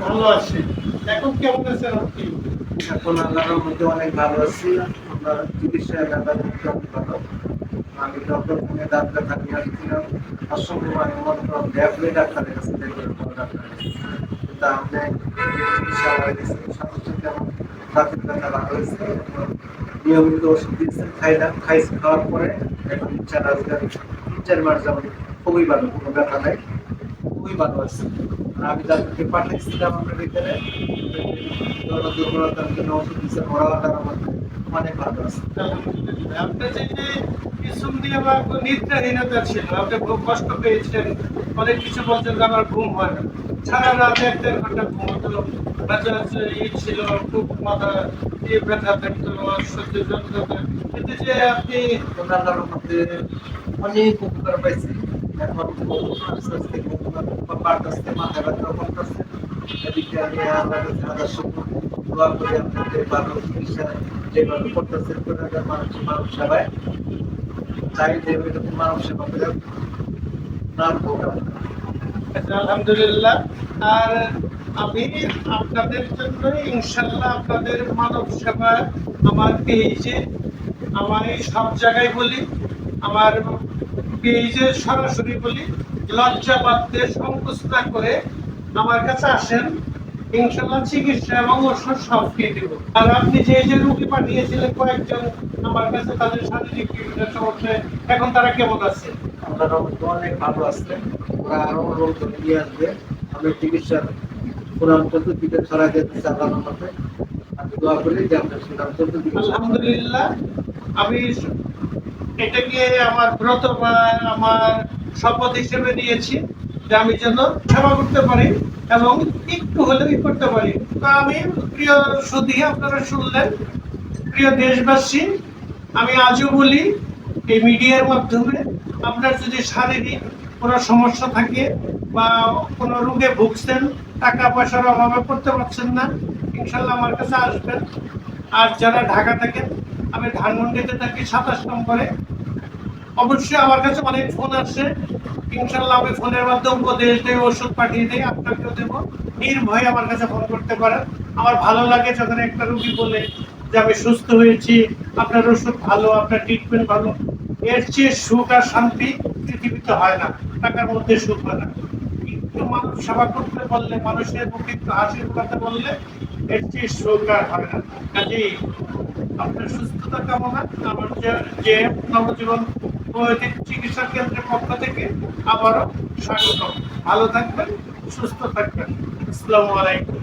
ভালো আছে। এখন কেমন আছেন আপনি? এখন আল্লাহর মধ্যে অনেক ভালো আছি। আমরা চিকিৎসা আল্লাহর মধ্যে অনেক ভালো। আমি ডক্টর থেকে দাঁত ব্যথা নিয়ে আসছিলাম। অসংখ্য আমি মনে করলাম ব্যাপলে ডাক্তারের কাছে দেখলাম বড় ডাক্তারের কাছে। কিন্তু আপনি চিকিৎসা হয়েছে সাথে সাথে আমার দাঁতের ব্যথা ভালো হয়েছে। নিয়মিত ওষুধ দিয়েছেন খাইছি খাওয়ার পরে এখন ইচ্ছা আজকে 3-4 মাস যাবত খুবই ভালো, কোনো ব্যথা নাই, খুবই ভালো আছে। আর আমি যাদেরকে পাঠিয়েছিলাম আপনার এখানে দুর্বলতার জন্য ওষুধ দিচ্ছেন, ওরা তারা মধ্যে অনেক ভালো আছে। আলহামদুলিল্লাহ। আপনার যে ইনসমনিয়া বা নিদ্রাহীনতা ছিল, আপনি খুব কষ্ট পেয়েছেন, অনেক কিছু বলছেন যে আমার ঘুম হয় না, সারা রাত 1-1.5 ঘন্টা ঘুম হতো, মাঝে মাঝে ছিল, খুব মাথা ব্যথা থাকতো, সহ্য যন্ত্রণা, কিন্তু যে আপনি আল্লাহর মধ্যে অনেক উপকার পাইছি। এখন আস্তে আস্তে পারতেছে, মাথা ব্যথা করতেছে। এদিকে আমি আল্লাহর কাছে হাজার শুকর দোয়া করি আপনাদের ভালো চিকিৎসা যেভাবে করতেছেন করে মানব সেবায় চাই যে এরকম মানব সেবা করে নাম প্রোগ্রাম। আলহামদুলিল্লাহ। আর আমি আপনাদের জন্য ইনশাল্লাহ আপনাদের মানব সেবা আমার পেজে, আমার এই সব জায়গায় বলি, আমার পেজে সরাসরি বলি, লজ্জা বাদতে সংকোচ না করে আমার কাছে আসেন, ইনশাল্লাহ চিকিৎসা এবং ওষুধ সব দিয়ে দেব। আর আপনি যে রুগী পাঠিয়েছিলেন কয়েকজন আমার কাছে, তাদের শারীরিক বিভিন্ন সমস্যায়, এখন তারা কেমন আছে? আপনারা অনেক ভালো আসছে, ওরা আরো রোগ নিয়ে আসবে। আমি চিকিৎসার সুনাম চতুর্দিকে ছড়াই দিতে আল্লাহর মধ্যে আমি দোয়া করি যে আপনার সুনাম চতুর্দিকে। আলহামদুলিল্লাহ। আমি এটাকে আমার ব্রত বা আমার শপথ হিসেবে নিয়েছি যে আমি যেন সেবা করতে পারি এবং একটু হলেও করতে পারি। তো আমি প্রিয় সুধী, আপনারা শুনলেন, প্রিয় দেশবাসী, আমি আজও বলি এই মিডিয়ার মাধ্যমে, আপনার যদি শারীরিক কোনো সমস্যা থাকে বা কোনো রোগে ভুগছেন, টাকা পয়সার অভাবে করতে পারছেন না, ইনশাল্লাহ আমার কাছে আসবেন। আর যারা ঢাকা থাকেন, আমি ধানমন্ডিতে থাকি 27 নম্বরে। অবশ্যই আমার কাছে অনেক ফোন আসে, ইনশাল্লাহ আমি ফোনের মাধ্যমে উপদেশ দেই, ওষুধ পাঠিয়ে দিই, আপনাকেও দেবো। নির্ভয়ে আমার কাছে ফোন করতে পারেন। আমার ভালো লাগে যখন একটা রোগী বলে যে আমি সুস্থ হয়েছি, আপনার ওষুধ ভালো, আপনার ট্রিটমেন্ট ভালো। এর চেয়ে সুখ আর শান্তি পৃথিবীতে হয় না, টাকার মধ্যে সুখ হয় না। একটু মানুষ সেবা করতে বললে, মানুষের মুখে একটু হাসি ফোটাতে বললে, এর চেয়ে সুখ আর হয় না। কাজেই আপনার সুস্থতা কামনা আমার যে নবজীবন চিকিৎসা কেন্দ্রের পক্ষ থেকে আবারও স্বাগত। ভালো থাকবেন, সুস্থ থাকবেন। আসসালামু আলাইকুম।